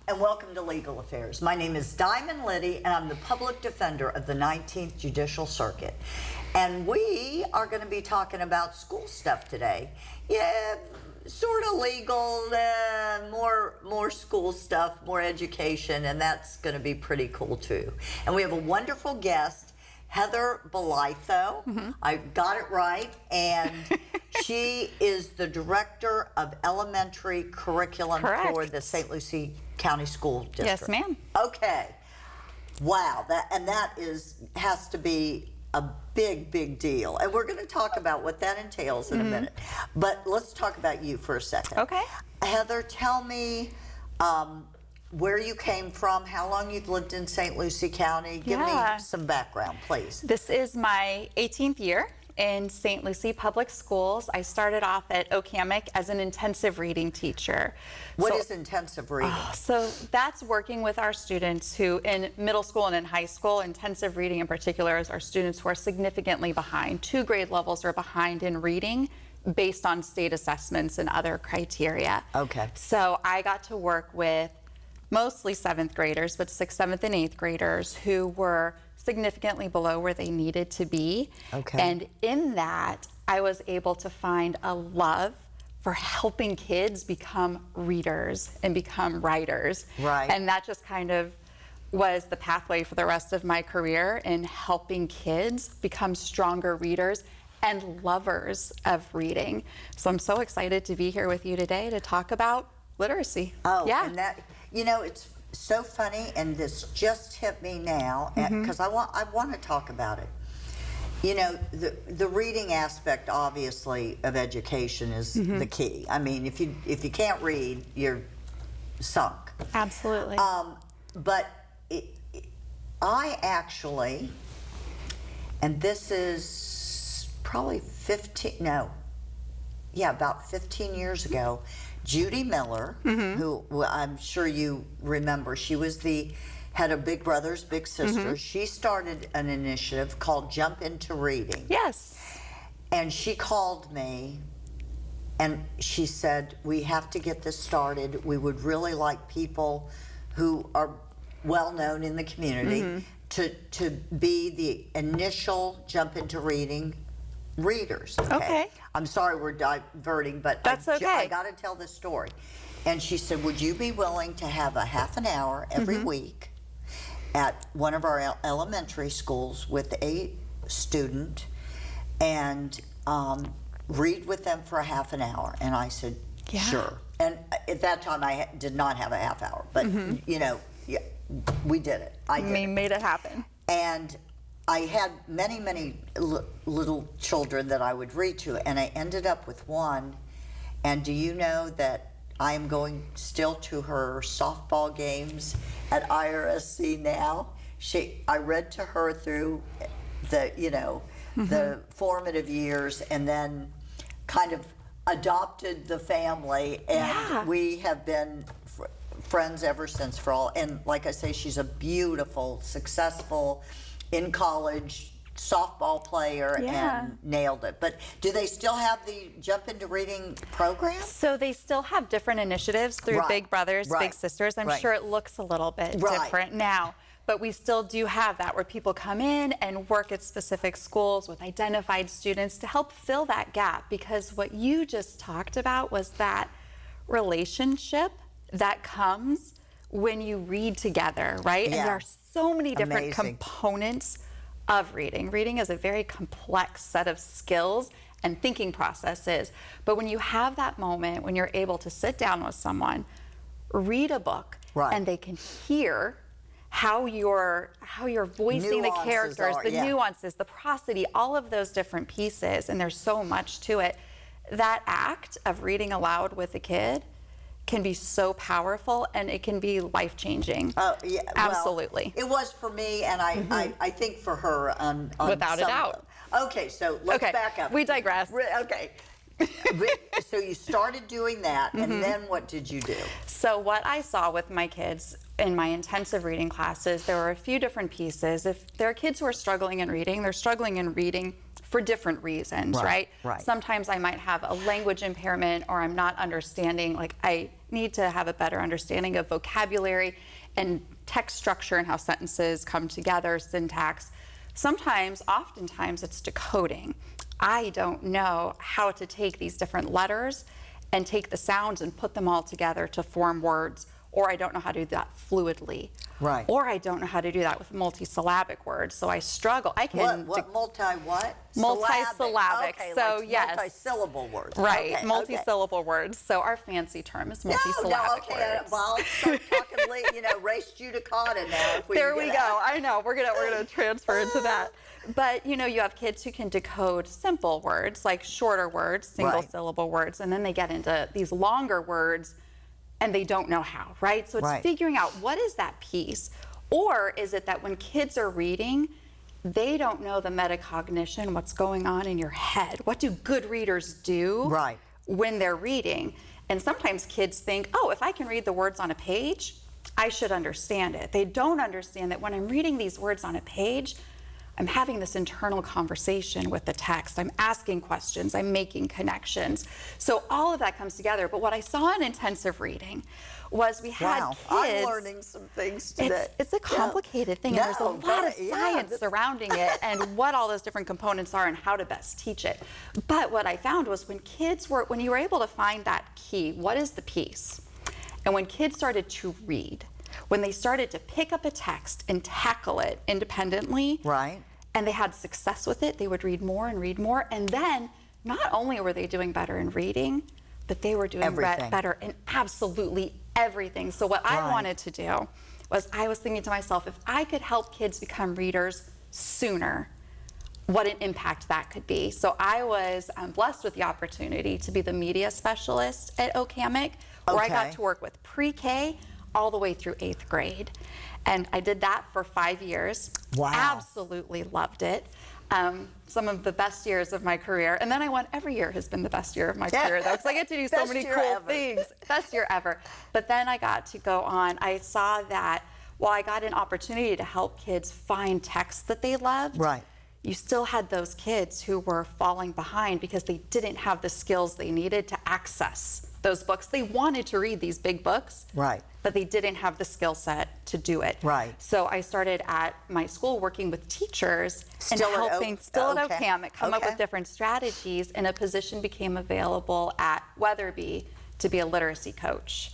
and welcome to Legal Affairs. My name is Diamond Liddy, and I'm the public defender of the 19th Judicial Circuit. And we are going to be talking about school stuff today. Yeah, sort of legal, more school stuff, more education, and that's going to be pretty cool too. And we have a wonderful guest, Heather Bolitho. I got it right, and she is the Director of Elementary Curriculum for the St. Lucie County School District. Yes, ma'am. Okay. Wow, that has to be a big deal. And we're going to talk about what that entails in a minute. But let's talk about you for a second. Okay. Heather, tell me where you came from, how long you've lived in St. Lucie County. Give me some background, please. This is my 18th year in St. Lucie Public Schools. I started off at Okamic as an intensive reading teacher. What is intensive reading? So that's working with our students who, in middle school and in high school, intensive reading in particular is our students who are significantly behind. 2 grade levels are behind in reading based on state assessments and other criteria. Okay. So I got to work with mostly 7th graders, but 6th, 7th, and 8th graders who were significantly below where they needed to be. Okay. And in that, I was able to find a love for helping kids become readers and become writers. Right. And that just kind of was the pathway for the rest of my career in helping kids become stronger readers and lovers of reading. So I'm so excited to be here with you today to talk about literacy. Oh, yeah. And that, you know, it's so funny, and this just hit me now because I want to talk about it. You know, the reading aspect, obviously, of education is the key. I mean, if you can't read, you're sunk. Absolutely. But I actually, and this is probably about 15 years ago, Judy Miller, who I'm sure you remember, she was the head of Big Brothers Big Sisters. She started an initiative called Jump Into Reading. Yes. And she called me and she said, we have to get this started. We would really like people who are well known in the community to be the initial Jump Into Reading readers. Okay. I'm sorry we're diverting, but that's okay. I got to tell this story. And she said, would you be willing to have a half an hour every week at one of our elementary schools with a student and read with them for a half an hour? And I said, sure. And at that time I did not have a half hour, but you know, we did it. I made it happen. And I had many little children that I would read to, and I ended up with one. And do you know that I am going still to her softball games at IRSC now? I read to her through the, you know, the formative years, and then kind of adopted the family, and we have been friends ever since for all. And like I say, she's a beautiful, successful, in college softball player and nailed it. But do they still have the Jump Into Reading program? So they still have different initiatives through Big Brothers, Big Sisters. I'm sure it looks a little bit different now, but we still do have that where people come in and work at specific schools with identified students to help fill that gap. Because what you just talked about was that relationship that comes when you read together, right? And there are so many different components of reading. Reading is a very complex set of skills and thinking processes. But when you have that moment, when you're able to sit down with someone, read a book, and they can hear how you're voicing the characters, the nuances, the prosody, all of those different pieces, and there's so much to it. That act of reading aloud with a kid can be so powerful, and it can be life-changing. Oh, yeah. Absolutely. Well, it was for me, and I think for her on without a doubt. Okay, so let's back up. We digress. Okay. So you started doing that, and then what did you do? So what I saw with my kids in my intensive reading classes, there were a few different pieces. If there are kids who are struggling in reading, they're struggling in reading for different reasons, right? Right. Sometimes I might have a language impairment, or I'm not understanding, like I need to have a better understanding of vocabulary and text structure and how sentences come together, syntax. Sometimes, oftentimes, it's decoding. I don't know how to take these different letters and take the sounds and put them all together to form words, or I don't know how to do that fluidly. Right. Or I don't know how to do that with multisyllabic words, so I struggle. I can what multisyllabic. Okay, so like yes, multi-syllable words. right? Okay, multisyllable words. So our fancy term is multisyllabic words. Well, I'll start talking, race judicata now. There we go. I know we're gonna transfer into that. But you have kids who can decode simple words, like shorter words, single syllable words, and then they get into these longer words and they don't know how, right? So it's figuring out, what is that piece? Or is it that when kids are reading, they don't know the metacognition, what's going on in your head? What do good readers do when they're reading? And sometimes kids think, oh, if I can read the words on a page, I should understand it. They don't understand that when I'm reading these words on a page, I'm having this internal conversation with the text. I'm asking questions. I'm making connections. So all of that comes together. But what I saw in intensive reading was we had kids. I'm learning some things today. It's a complicated thing, and there's a lot of science surrounding it and what all those different components are and how to best teach it. But what I found was when you were able to find that key, what is the piece? And when kids started to read, when they started to pick up a text and tackle it independently, and they had success with it, they would read more, and then not only were they doing better in reading, but they were doing better in absolutely everything. So what I wanted to do was, I was thinking to myself, if I could help kids become readers sooner, what an impact that could be. So I was blessed with the opportunity to be the media specialist at OCAMIC, where I got to work with pre-K all the way through 8th grade. And I did that for 5 years. Wow. Absolutely loved it. Some of the best years of my career. And then every year has been the best year of my career, though, because I get to do so many cool things. Best year ever. But then I got to go on. I saw that while I got an opportunity to help kids find texts that they loved, you still had those kids who were falling behind because they didn't have the skills they needed to access those books. They wanted to read these big books, but they didn't have the skill set to do it. So I started at my school working with teachers and helping, still at OCAMIC, come up with different strategies, and a position became available at Weatherby to be a literacy coach.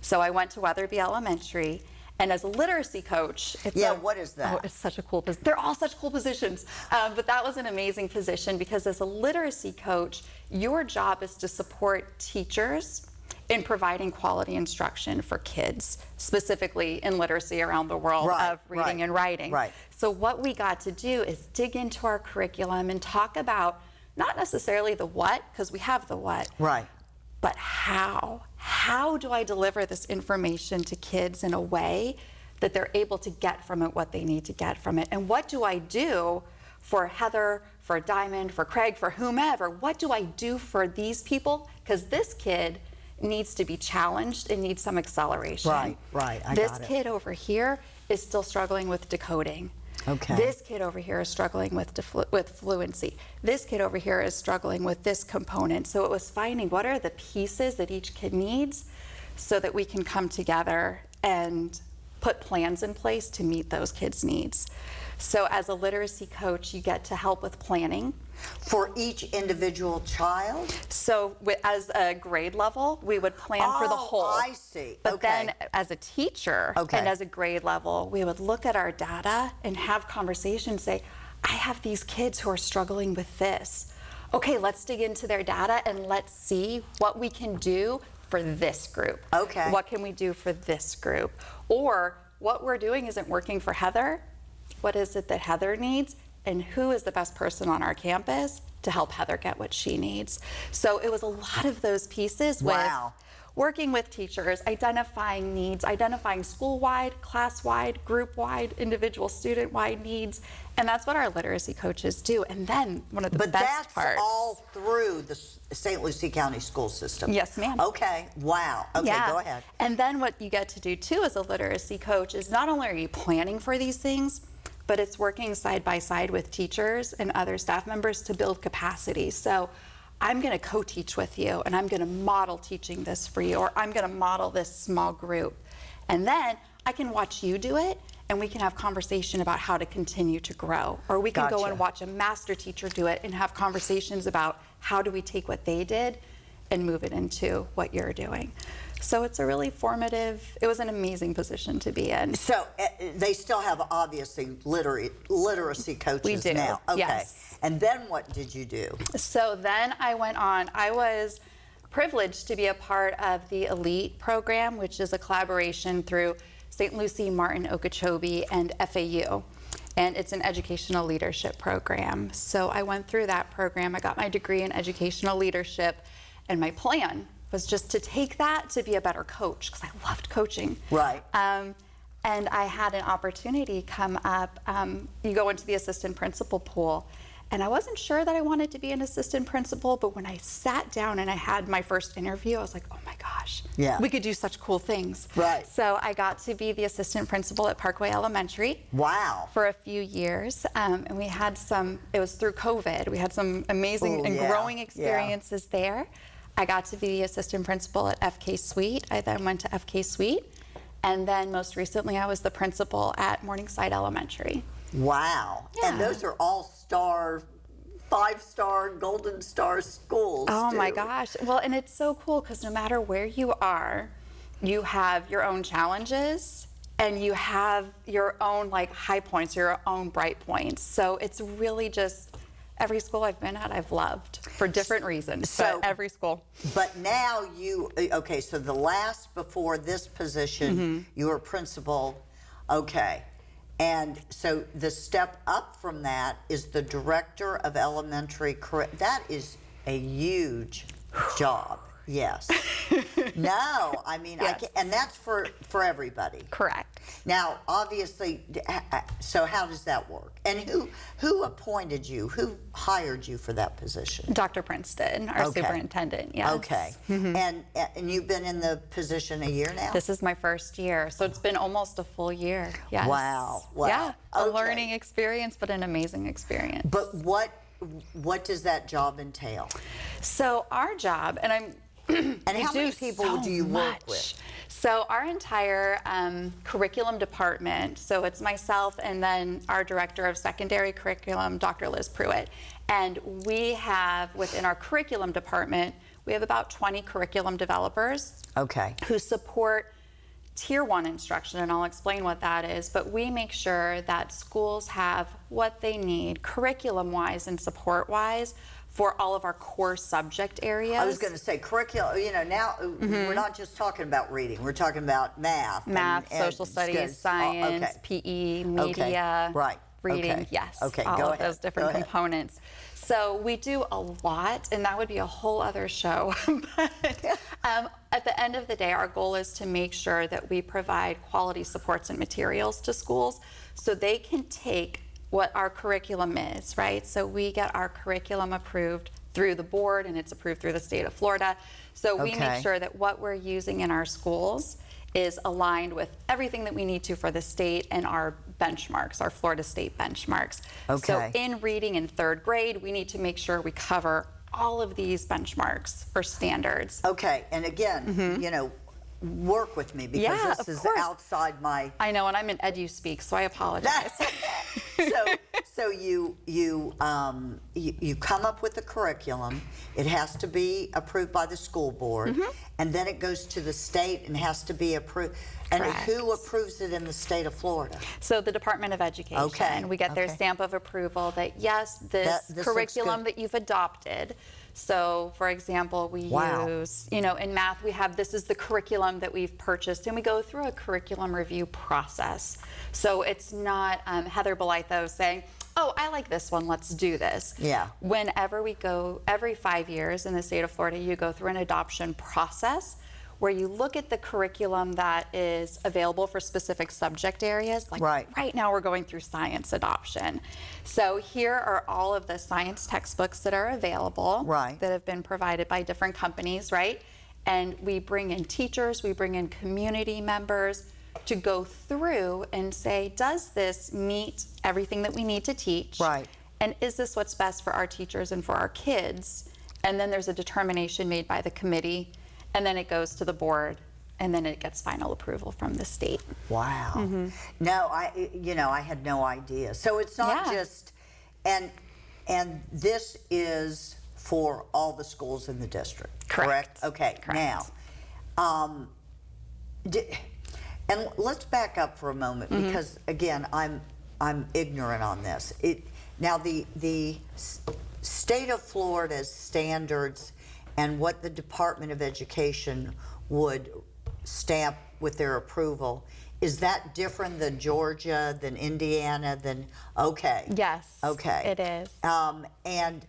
So I went to Weatherby Elementary, and as a literacy coach, what is that? Oh, it's such a cool position. They're all such cool positions. But that was an amazing position, because as a literacy coach, your job is to support teachers in providing quality instruction for kids, specifically in literacy around the world of reading and writing. So what we got to do is dig into our curriculum and talk about not necessarily the what, because we have the what, but how. How do I deliver this information to kids in a way that they're able to get from it what they need to get from it? And what do I do for Heather, for Diamond, for Craig, for whomever? What do I do for these people? Because this kid needs to be challenged and needs some acceleration. This kid over here is still struggling with decoding. This kid over here is struggling with fluency. This kid over here is struggling with this component. So it was finding what are the pieces that each kid needs so that we can come together and put plans in place to meet those kids' needs. So as a literacy coach, you get to help with planning. For each individual child? So as a grade level, we would plan for the whole. I see. But then as a teacher and as a grade level, we would look at our data and have conversations, say, I have these kids who are struggling with this. Okay, let's dig into their data and let's see what we can do for this group. What can we do for this group? Or what we're doing isn't working for Heather. What is it that Heather needs? And who is the best person on our campus to help Heather get what she needs? So it was a lot of those pieces with working with teachers, identifying needs, identifying school-wide, class-wide, group-wide, individual student-wide needs. And that's what our literacy coaches do. And then one of the best parts. But that's all through the St. Lucie County school system? Yes, ma'am. Okay, wow. Okay, go ahead. And then what you get to do too as a literacy coach is not only are you planning for these things, but it's working side by side with teachers and other staff members to build capacity. So I'm going to co-teach with you, and I'm going to model teaching this for you, or I'm going to model this small group. And then I can watch you do it, and we can have conversation about how to continue to grow. Or we can go and watch a master teacher do it and have conversations about how do we take what they did and move it into what you're doing. So it's a really formative, it was an amazing position to be in. So they still have, obviously, literacy coaches we do, now. Okay. Yes. And then what did you do? So then I went on, I was privileged to be a part of the ELITE program, which is a collaboration through St. Lucie, Martin, Okeechobee, and FAU. And it's an educational leadership program. So I went through that program. I got my degree in educational leadership, and my plan was just to take that to be a better coach, because I loved coaching. Right. And I had an opportunity come up. You go into the assistant principal pool, and I wasn't sure that I wanted to be an assistant principal, but when I sat down and I had my first interview, I was like, oh my gosh, yeah, we could do such cool things. Right. So I got to be the assistant principal at Parkway Elementary. Wow. For a few years, and we had some, it was through COVID, we had some amazing and growing experiences there. I got to be the assistant principal at FK Suite. I then went to FK Suite, and then most recently I was the principal at Morningside Elementary. Wow. Yeah. And those are all star, 5-star, golden star schools. Oh too. My gosh. Well, and it's so cool because no matter where you are, you have your own challenges and you have your own like high points, your own bright points. So it's really just, every school I've been at, I've loved for different reasons, but every school. But now you, okay, so the last before this position, you were principal, okay. And so the step up from that is the director of elementary, that is a huge job, yes. No, I mean, yes. And that's for everybody. Correct. Now, obviously, so how does that work? And who appointed you? Who hired you for that position? Dr. Princeton, our superintendent, yes. Okay. And you've been in the position a year now? This is my first year, so it's been almost a full year, yes. Wow. Yeah, a learning experience, but an amazing experience. But what does that job entail? So our job, and I'm and how many people do you work with? So our entire curriculum department, so it's myself and then our director of secondary curriculum, Dr. Liz Pruitt. And we have, within our curriculum department, we have about 20 curriculum developers who support Tier 1 instruction, and I'll explain what that is, but we make sure that schools have what they need curriculum-wise and support-wise for all of our core subject areas. I was going to say curriculum, you know, now we're not just talking about reading, we're talking about math. Math, social studies, science, PE, media, reading, yes, all of those different components. So we do a lot, and that would be a whole other show. But at the end of the day, our goal is to make sure that we provide quality supports and materials to schools so they can take what our curriculum is, right? So we get our curriculum approved through the board, and it's approved through the state of Florida. So we make sure that what we're using in our schools is aligned with everything that we need to for the state and our benchmarks, our Florida state benchmarks. So in reading in 3rd grade, we need to make sure we cover all of these benchmarks or standards. Okay, and again, you know, work with me because this is outside my... I know, and I'm in EduSpeak, so I apologize. So you come up with a curriculum. It has to be approved by the school board, and then it goes to the state and has to be approved. And who approves it in the state of Florida? So the Department of Education. We get their stamp of approval that yes, this curriculum that you've adopted. So, for example, we use, you know, in math, we have this is the curriculum that we've purchased, and we go through a curriculum review process. So it's not Heather Bolitho saying, oh, I like this one, let's do this. Yeah. Whenever we go, every 5 years in the state of Florida, you go through an adoption process where you look at the curriculum that is available for specific subject areas. Like right now we're going through science adoption. So here are all of the science textbooks that are available that have been provided by different companies, right? And we bring in teachers, we bring in community members to go through and say, does this meet everything that we need to teach? And is this what's best for our teachers and for our kids? and then there's a determination made by the committee, and then it goes to the board, and then it gets final approval from the state. Wow. No, I had no idea. So it's not just, and this is for all the schools in the district, correct? Okay. Correct. Now, and let's back up for a moment because again, I'm ignorant on this. Now the state of Florida's standards and what the Department of Education would stamp with their approval, is that different than Georgia, than Indiana, than, okay. Yes, okay, it is. And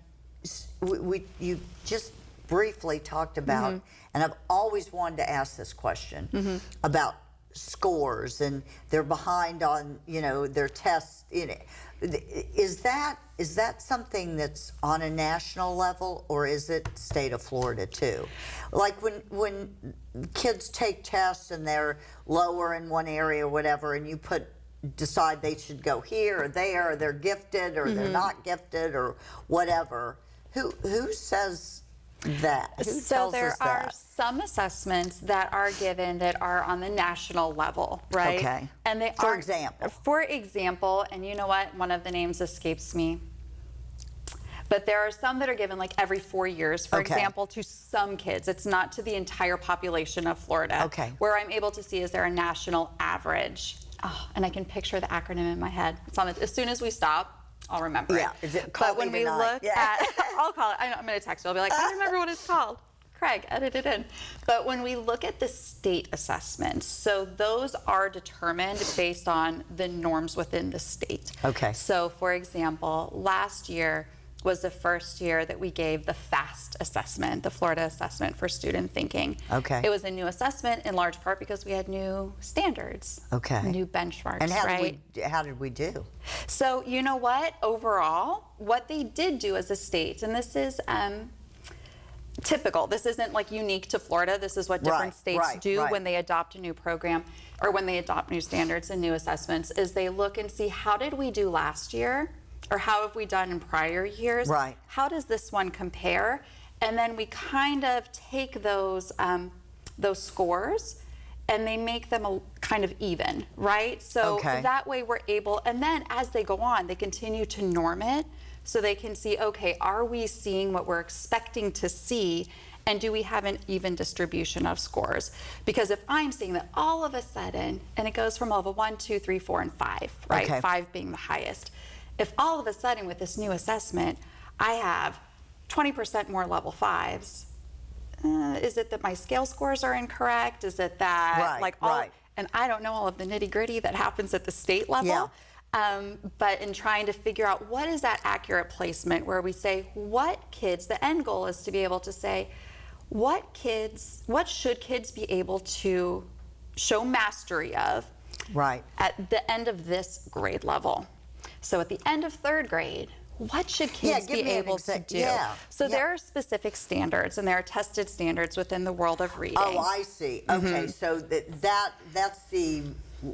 you just briefly talked about, and I've always wanted to ask this question about scores, and they're behind on their tests. Is that something that's on a national level, or is it state of Florida too? Like when kids take tests and they're lower in one area or whatever, and you decide they should go here or there, or they're gifted or they're not gifted or whatever. Who says that? Who tells us that? So there are some assessments that are given that are on the national level, right? Okay. And they For example? For example, and you know what? One of the names escapes me. But there are some that are given like every 4 years, for example, to some kids. It's not to the entire population of Florida. Okay. Where I'm able to see is there a national average. Oh, and I can picture the acronym in my head. It's on as soon as we stop, I'll remember it. Is it call but when me we tonight? look at, I'll call it. I'm going to text you. I'll be like, I remember what it's called. Craig, edit it in. But when we look at the state assessments, so those are determined based on the norms within the state. Okay. So for example, last year was the first year that we gave the FAST assessment, the Florida Assessment for Student Thinking. Okay. It was a new assessment in large part because we had new standards. Okay. New benchmarks, and how did we do? So you know what? Overall, what they did do as a state, and this is typical. This isn't like unique to Florida. This is what different states do when they adopt a new program or when they adopt new standards and new assessments, is they look and see, how did we do last year? Or how have we done in prior years? Right. How does this one compare? And then we kind of take those scores and they make them a kind of even, right? So that way we're able, and then as they go on, they continue to norm it so they can see, okay, are we seeing what we're expecting to see? And do we have an even distribution of scores? Because if I'm seeing that all of a sudden, and it goes from level 1, 2, 3, 4, and 5, right? 5 being the highest. If all of a sudden with this new assessment, I have 20% more level 5s, is it that my scale scores are incorrect? Is it that and I don't know all of the nitty gritty that happens at the state level. But in trying to figure out what is that accurate placement where we say what kids, the end goal is to be able to say what should kids be able to show mastery of at the end of this grade level. So at the end of 3rd grade, what should kids be able to do? So there are specific standards, and there are tested standards within the world of reading. Oh, I see. Okay, so that's the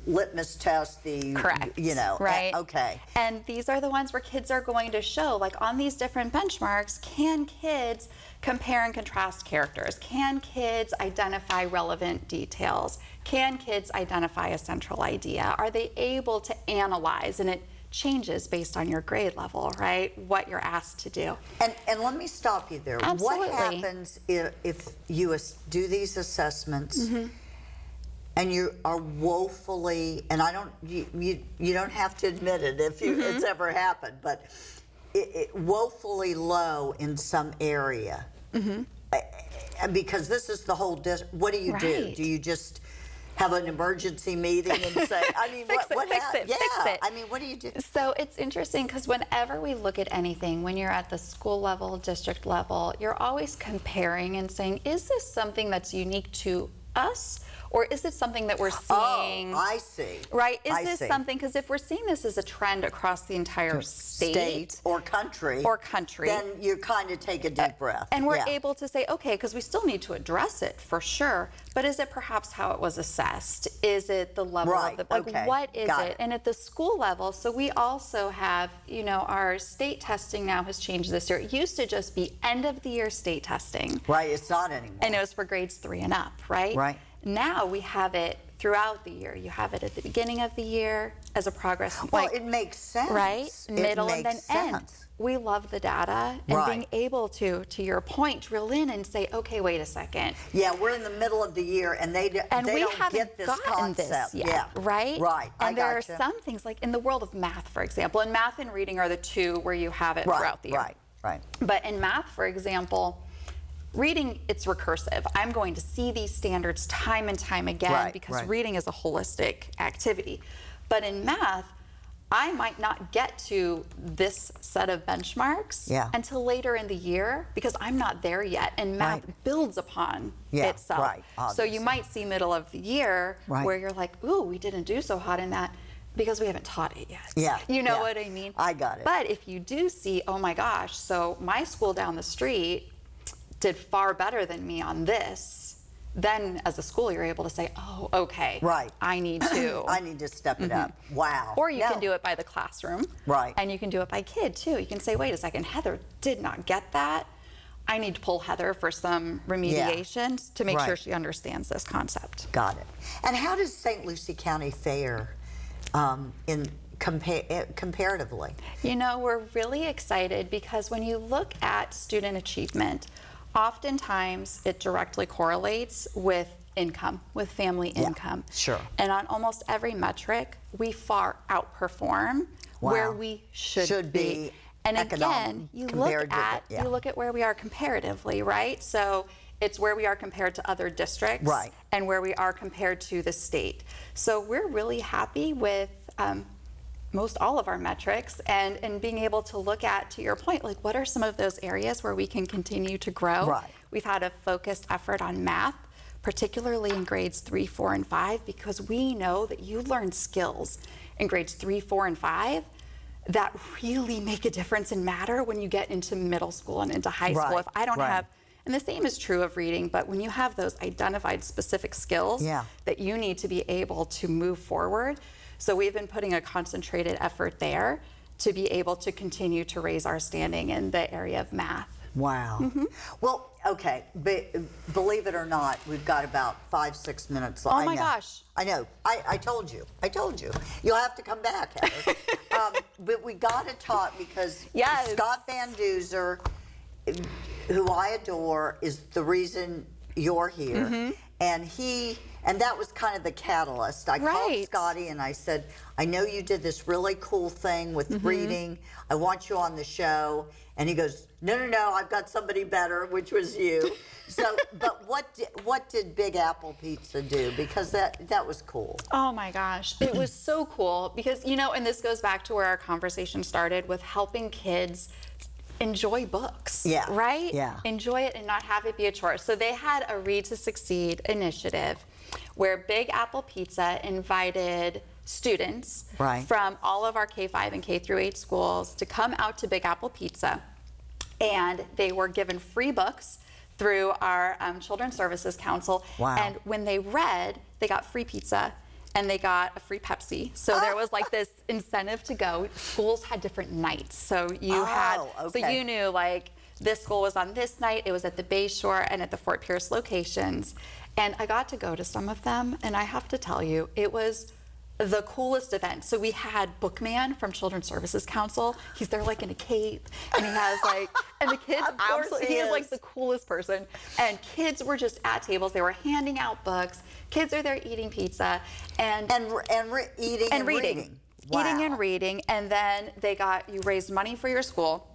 litmus test, correct, right? Okay. And these are the ones where kids are going to show, like on these different benchmarks, can kids compare and contrast characters? Can kids identify relevant details? Can kids identify a central idea? Are they able to analyze? And it changes based on your grade level, right? What you're asked to do. And let me stop you there. Absolutely. What happens if you do these assessments and you are woefully, and you don't have to admit it if it's ever happened, but it woefully low in some area? Because this is the whole, what do you do? Do you just have an emergency meeting and say, I mean, fix it. I mean, what do you do? So it's interesting because whenever we look at anything, when you're at the school level, district level, you're always comparing and saying, is this something that's unique to us, Or is it something that we're seeing? Oh, I see. Right? Is this something, because if we're seeing this as a trend across the entire state or country, then you kind of take a deep breath. And we're able to say, okay, because we still need to address it for sure, but is it perhaps how it was assessed? Is it the level of the, like, what is it? And at the school level, so we also have, you know, our state testing now has changed this year. It used to just be end of the year state testing. Right, it's not anymore. And it was for grades 3 and up, right? Right. Now we have it throughout the year. You have it at the beginning of the year as a progress. Well, it makes sense. Right? Middle it and then makes end. sense. We love the data and being able to your point, drill in and say, okay, wait a second. Yeah, we're in the middle of the year and they don't get this concept yet, right? Right. And there are some things, like in the world of math, for example, and math and reading are the two where you have it throughout the year. Right. But in math, for example, reading, it's recursive. I'm going to see these standards time and time again because reading is a holistic activity. But in math, I might not get to this set of benchmarks until later in the year because I'm not there yet. And math builds upon itself. So you might see middle of the year where you're like, ooh, we didn't do so hot in that because we haven't taught it yet. Yeah. You know what I mean? I got it. But if you do see, oh my gosh, so my school down the street did far better than me on this, then as a school you're able to say, oh, okay, I need to. I need to step it up. Wow. Or you can do it by the classroom. Right. And you can do it by kid too. You can say, wait a second, Heather did not get that. I need to pull Heather for some remediations to make sure she understands this concept. Got it. And how does St. Lucie County fare comparatively? You know, we're really excited because when you look at student achievement, oftentimes it directly correlates with income, with family income. Sure. And on almost every metric, we far outperform where we should be. And again, you look at where we are comparatively, right? So it's where we are compared to other districts and where we are compared to the state. So we're really happy with most all of our metrics and being able to look at, to your point, like what are some of those areas where we can continue to grow? We've had a focused effort on math, particularly in grades 3, 4, and 5, because we know that you learn skills in grades 3, 4, and 5 that really make a difference and matter when you get into middle school and into high school. If I don't have, and the same is true of reading, but when you have those identified specific skills that you need to be able to move forward. So we've been putting a concentrated effort there to be able to continue to raise our standing in the area of math. Wow. Well, okay, believe it or not, we've got about 5-6 minutes left. Oh my gosh. I know. I told you. You'll have to come back, Heather. But we got to talk because Scott Van Duzer, who I adore, is the reason you're here. And that was kind of the catalyst. I called Scotty and I said, I know you did this really cool thing with reading. I want you on the show. And he goes, no, I've got somebody better, which was you. So, but what did Big Apple Pizza do? Because that was cool. Oh my gosh, it was so cool because, you know, and this goes back to where our conversation started with helping kids enjoy books, right? Enjoy it and not have it be a chore. So they had a Read to Succeed initiative where Big Apple Pizza invited students from all of our K-5 and K-8 schools to come out to Big Apple Pizza, and they were given free books through our Children's Services Council. And when they read, they got free pizza and they got a free Pepsi. So there was like this incentive to go. Schools had different nights. So you so you knew like this school was on this night, it was at the Bay Shore and at the Fort Pierce locations. And I got to go to some of them, and I have to tell you, it was the coolest event. So we had Bookman from Children's Services Council. He's there like in a cape, and he has like, and the kids absolutely, he is like the coolest person. And kids were just at tables. They were handing out books. Kids are there eating pizza and eating and reading. Eating and reading, and then you raised money for your school.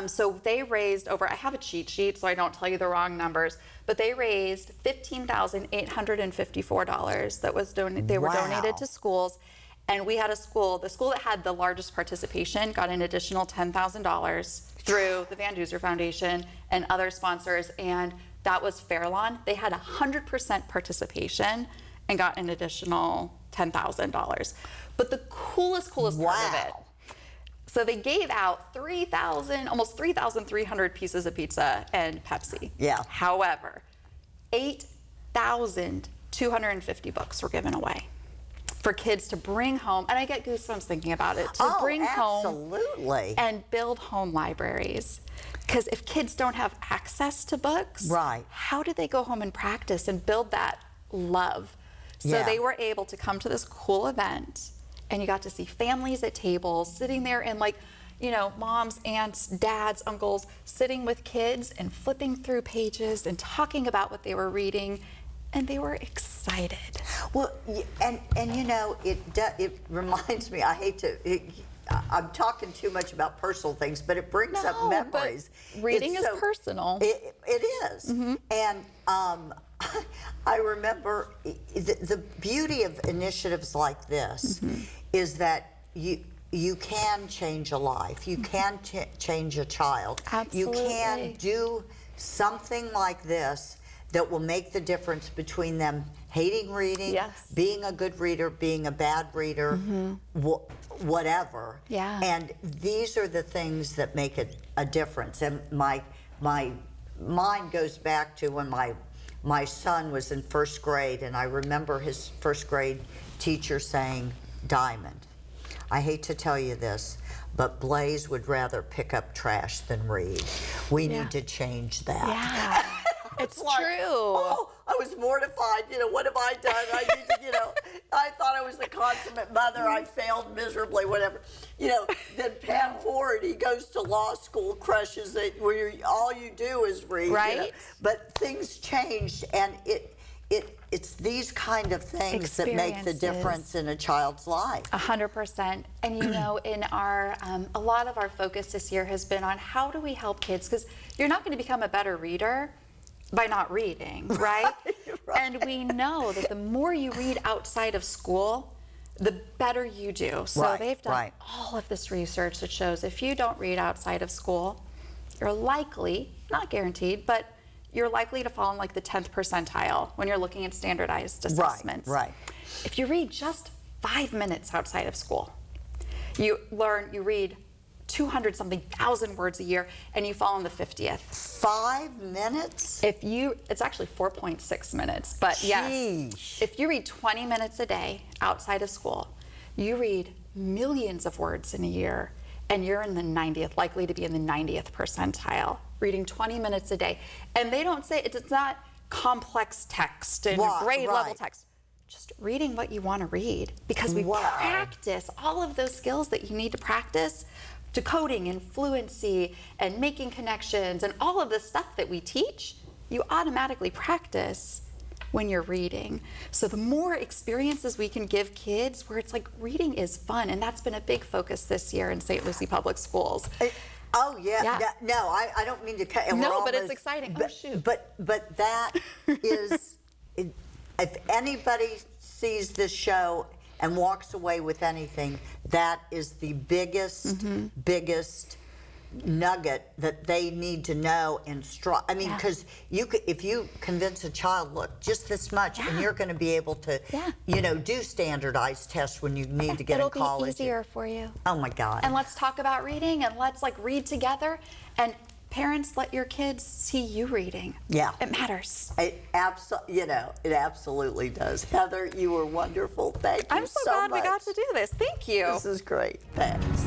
So they raised I have a cheat sheet so I don't tell you the wrong numbers, but they raised $15,854 that was they were donated to schools. And we had the school that had the largest participation got an additional $10,000 through the Van Duzer Foundation and other sponsors. And that was Fairlawn. They had 100% participation and got an additional $10,000. But the coolest part of it, so they gave out almost 3,300 pieces of pizza and Pepsi. Yeah. However, 8,250 books were given away for kids to bring home, and I get goosebumps thinking about it, to bring home and build home libraries. Because if kids don't have access to books, how do they go home and practice and build that love? So they were able to come to this cool event, and you got to see families at tables sitting there, and like, you know, moms, aunts, dads, uncles, sitting with kids and flipping through pages and talking about what they were reading. And they were excited. Well, and you know, it reminds me, I'm talking too much about personal things, but it brings up memories. But reading is personal. It is. Mm-hmm. And I remember the beauty of initiatives like this is that you can change a life. You can change a child. Absolutely. You can do something like this that will make the difference between them hating reading, being a good reader, being a bad reader, whatever. Yeah. And these are the things that make a difference. And my mind goes back to when my son was in first grade, and I remember his first grade teacher saying, "Diamond, I hate to tell you this, but Blaze would rather pick up trash than read. We need to change that." Yeah. It's like, true. Oh, I was mortified. You know, what have I done? I need to, you know, I thought I was the consummate mother. I failed miserably, whatever. You know, then Pam Ford, he goes to law school, crushes it, where all you do is read. Right. You know? But things changed, and it's these kind of things that make the difference in a child's life. 100%. And you know, in our a lot of our focus this year has been on how do we help kids, because you're not going to become a better reader by not reading, right? And we know that the more you read outside of school, the better you do. So they've done all of this research that shows if you don't read outside of school, you're likely, not guaranteed, but you're likely to fall in like the 10th percentile when you're looking at standardized assessments. If you read just 5 minutes outside of school, you read 200-something thousand words a year, and you fall in the 50th. 5 minutes? It's actually 4.6 minutes, but yes, if you read 20 minutes a day outside of school, you read millions of words in a year, and you're in the 90th, likely to be in the 90th percentile, reading 20 minutes a day. And they don't say, it's not complex text and grade level text. Just reading what you want to read, because we practice all of those skills that you need to practice, decoding and fluency and making connections and all of the stuff that we teach, you automatically practice when you're reading. So the more experiences we can give kids where it's like reading is fun, and that's been a big focus this year in St. Lucie Public Schools. No, I don't mean to cut. But it's exciting. Oh, shoot. But that is, if anybody sees this show and walks away with anything, that is the biggest nugget that they need to know and I mean, because if you convince a child, look, just this much, and you're going to be able to, you know, do standardized tests when you need to get in college. It'll be easier for you. Oh my God. And let's talk about reading, and let's like read together. And parents, let your kids see you reading. Yeah. It matters. It absolutely does. Heather, you were wonderful. Thank you so much. I'm so glad we got to do this. Thank you. This is great. Thanks.